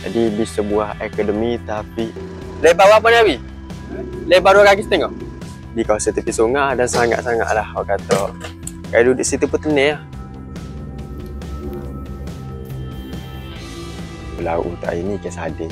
Jadi di sebuah akademi tapi lebar berapa ni Abi? Lebar 2,5 kaki. Di kawasan tepi sungai dan sangat-sangat lah orang kata. Kalau duduk situ pun tenang lah. Laut tak ini ke sardin.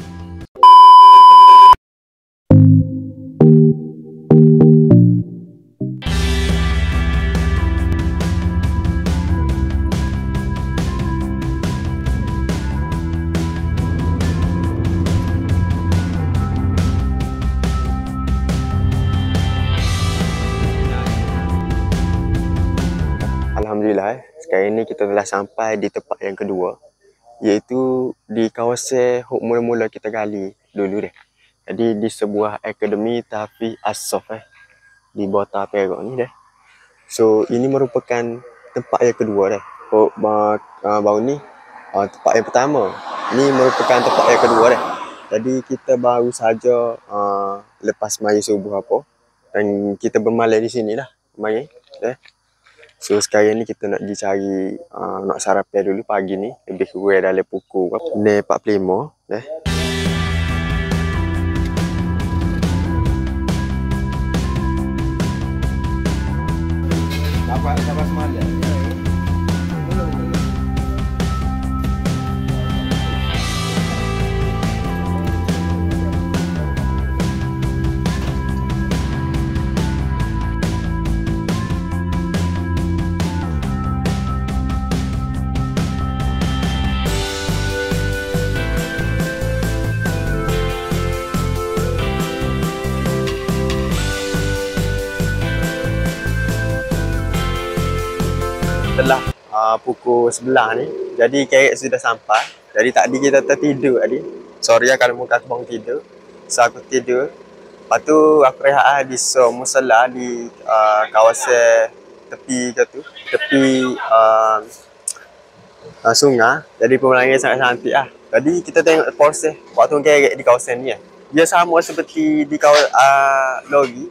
Alhamdulillah, sekarang ni kita telah sampai di tempat yang kedua, iaitu di kawasan hok mula-mula kita gali dulu deh. Jadi di sebuah akademi Tahfiz As-Sof di Bota Perak ni deh. So ini merupakan tempat yang kedua deh. Hok baru ni tempat yang pertama. Ini merupakan tempat yang kedua deh. Jadi kita baru saja lepas maya subuh apa dan kita bermalam di sini dah. Maya deh. So sekarang ni kita nak pergi cari nak sarapan dulu pagi ni. Lebih kurang dalam pukul 45 deh. Apa semalam? Telah pukul 11 ni. Jadi kerek sudah sampai. Jadi tadi kita tertidur tadi. Sorry lah kalau muka aku bangun tidur. So aku tidur. Lepas tu aku rehat di musala di kawasan tepi ke tu. Tepi sungai. Jadi pemandangan sangat cantik lah. Jadi kita tengok proses waktu kerek di kawasan ni. Dia sama seperti di kawasan Logi.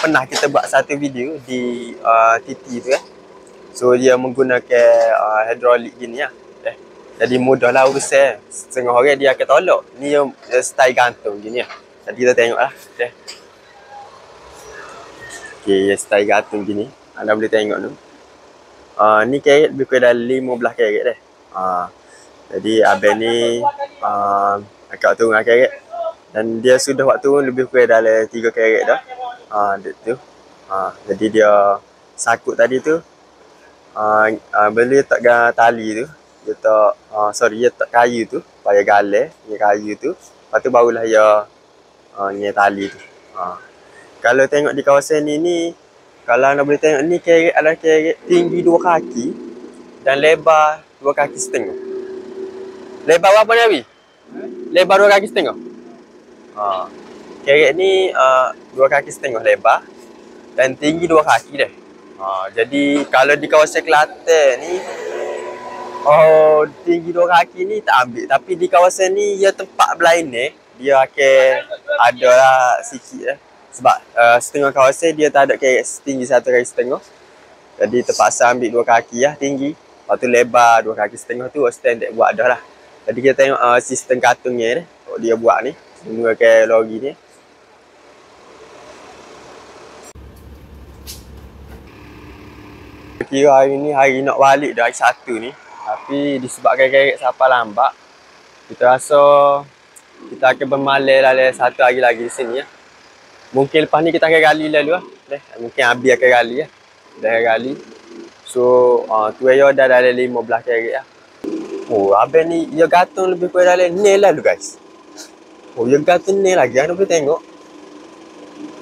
Pernah kita buat satu video di Titi tu . So dia menggunakan hidrolik gini lah. Jadi mudahlah urusan. Setengah orang dia akan tolak. Ni yang style gantung gini lah. Jadi kita tengok lah. Okay, style gantung gini. Anda boleh tengok tu. Ni karet lebih kurang dalam 15 karet dah. Jadi abang ni akak tunggu karet. Dan dia sudah waktu lebih kurang dalam 3 karet dah. Tu. Jadi dia sakut tadi tu. Bila letak tali tu, dia letak kayu tu, payah galai, ni kayu tu. Lepas tu barulah dia ni tali tu. Kalau tengok di kawasan ni kalau anda boleh tengok ni kerek adalah kerek tinggi 2 kaki dan lebar 2,5 kaki. Lebar berapa ni Abi? Lebar 2,5 kaki. Kerek ni 2,5 kaki lebar dan tinggi 2 kaki dah. Jadi kalau di kawasan Kelantan ni tinggi 2 kaki ni tak ambil. Tapi di kawasan ni dia tempat berlain ni dia akan ada lah sikit . Sebab setengah kawasan dia tak ada kerek tinggi 1,5 kaki. Jadi terpaksa ambil 2 kaki lah tinggi. Lepas tu lebar 2,5 kaki tu standard buat dah lah. Jadi kita tengok sistem katungnya ni dia buat ni menggunakan logi ni. Kira hari ni hari nak balik dah hari Sabtu ni. Tapi disebabkan kerek sampai lambat, kita rasa kita akan bermalam dalam 1 hari lagi di sini . Mungkin lepas ni kita akan gali lalu . Mungkin Abi akan gali . Dah gali. So tu ayo dah dalam 15 kerek . Abang ni dia gantung lebih kurang dalam nail lalu guys. Dia gantung nail lagi. Anda boleh tengok.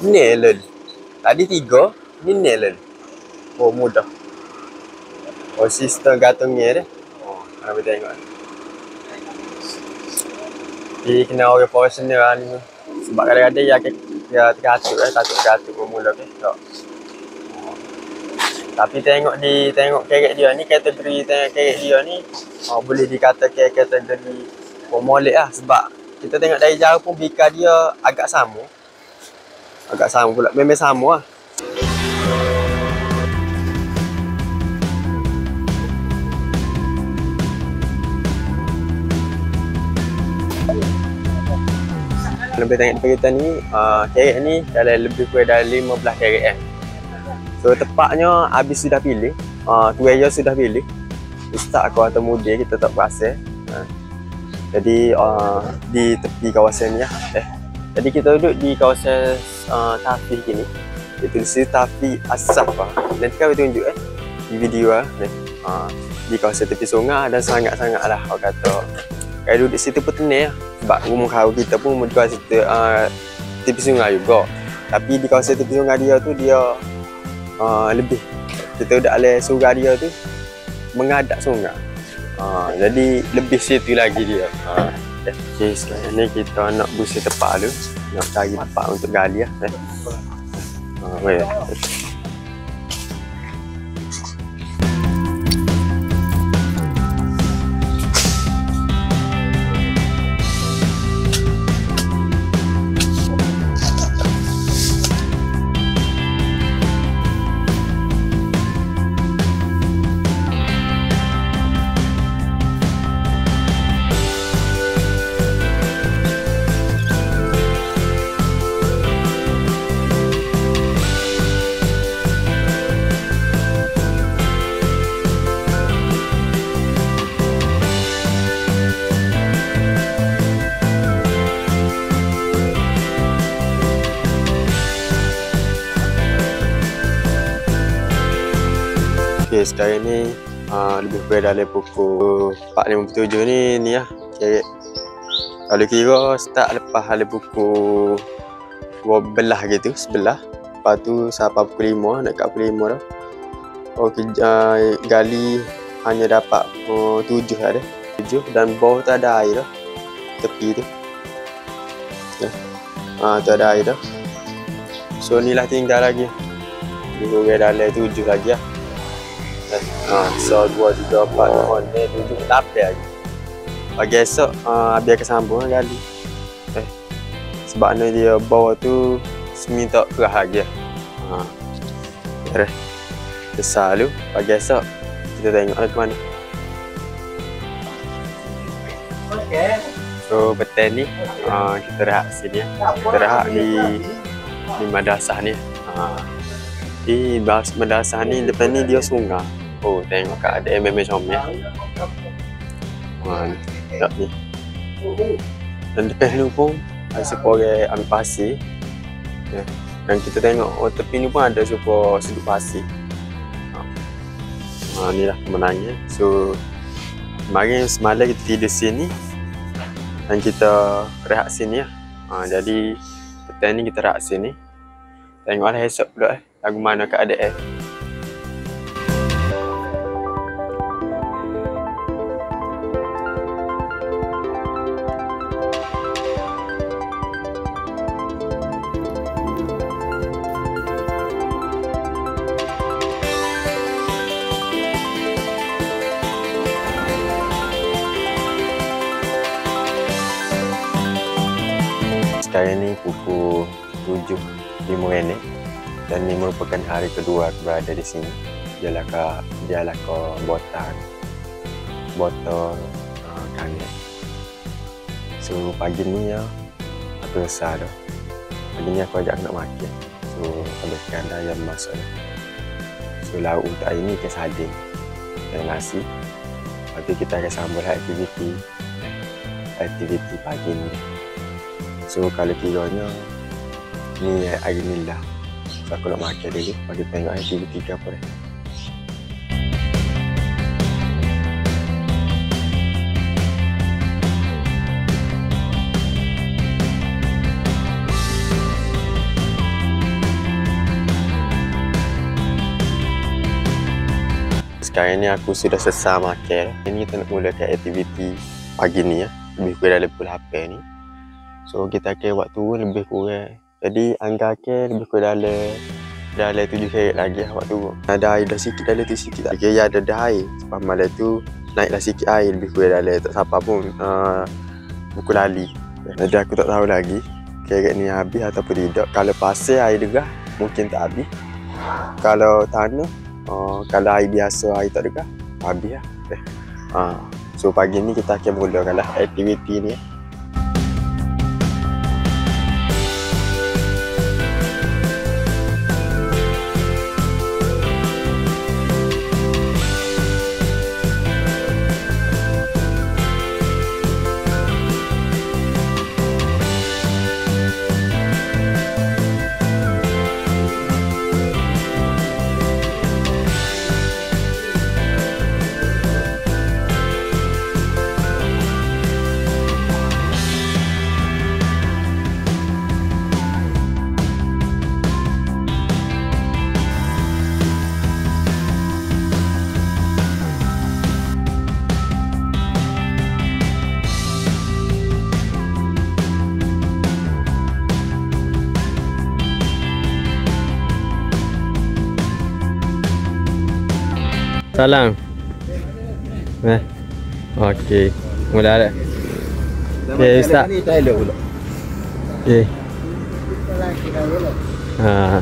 Nail lalu. Tadi 3, ni nail lalu. Mudah. Sistem gantungnya dia. Anda boleh tengok. Dia kena orang profesional ni. Sebab kadang-kadang dia tergatuk takut tergatuk bermula ke. Tapi tengok kerek dia ni, kategori kerek dia ni boleh dikatakan kategori molek lah. Sebab kita tengok dari jauh pun bika dia agak sama. Agak sama pula. Memang sama lah. Kalau boleh tengok depan kita ni, kerek ni dalam lebih kurang dalam 15 kerek. So tepatnya habis sudah pilih, tuaya sudah pilih. Ustaz kau atau muda kita tak berasa. Jadi di tepi kawasan ni lah. Jadi kita duduk di kawasan Tafi gini. Itu di Tafi Asaf lah. Nanti kami tunjuk di video lah. Di kawasan tepi sungai dan sangat-sangat lah orang kata. Kalau duduk situ pun tenang lah. Sebab rumah kau kita pun di kawasan tepi sungai juga. Tapi di kawasan tepi sungai dia tu dia lebih. Kita duduk alih sungai dia tu menghadap sungai. Jadi lebih situ lagi dia. Okay, sekarang ni kita nak bersih tempat dulu. Nak cari tempat untuk gali lah. Okay, sekarang ni lebih kurang dalam pukul 4.57 ni lah. Okay. Kalau kira start lepas dalam pukul 12 gitu, 11. Lepas tu sampai pukul 5, nak kat pukul 5 dah. Okay, gali hanya dapat 7 ada. 7 dan bawah tu ada air dah. Tepi tu. Tu ada air dah. So ni lah tinggal lagi. Lebih kurang dalam 7 lagi lah. So 2, 3, 4, 5, 6, 7 tapis lagi. Pagi esok biar kesambung gali. Sebab ni dia bawah tu semi tak kerah lagi. Besar dulu. Pagi esok kita tengok lah ke mana. So petang ni kita rehat sini. Kita rehat di madrasah ni. Di madrasah ni depan ni dia sungai. Oh, tengok kat ada macam ni. Tak ni. Dan depan ni pun ada seorang ambil pasir. Dan kita tengok tepi ni pun ada sebuah sudut pasir. Ni lah pemenangnya. So semalam kita tidur sini dan kita rehat sini lah. Jadi petang ni kita rehat sini. Tengoklah esok pula lagu mana keadaan. Sekarang ni pukul 7.05 dan ini merupakan hari kedua aku berada di sini. Dialah ke botol kanet. So pagi ni ya aku rasa dah. Pagi ni aku ajak nak makan. So habiskan dah yang masak. So lauk untuk hari ni ke sardin dan nasi. Lepas tu kita akan sambung aktiviti pagi ni. So kalau kiranya ni hari ni lah. So aku nak makan dulu. Bagi tengok aktiviti ke apa dah. Sekarang ni aku sudah selesai makan. Ini kita nak mulakan aktiviti pagi ni ya. Lebih kurang dalam pukul 8 ni. So kita akan waktu lebih kurang. Jadi angka lebih kurang dalam 7 kerek lagi waktu. Ada air dah sikit dalam tu sikit. Okay, ya ada air. Sebab malam tu naiklah sikit air lebih kurang dalam. Tak siapa pun pukul lali. Jadi aku tak tahu lagi kerek ni habis ataupun tidak. Kalau pasir air degah mungkin tak habis. Kalau tanah kalau air biasa air tak degah habis lah. So pagi ni kita akan mulakan lah aktiviti ni. Salam. Okey. Mula dah. Okey, Ustaz. Ni Thailand pula. Okey. Ha.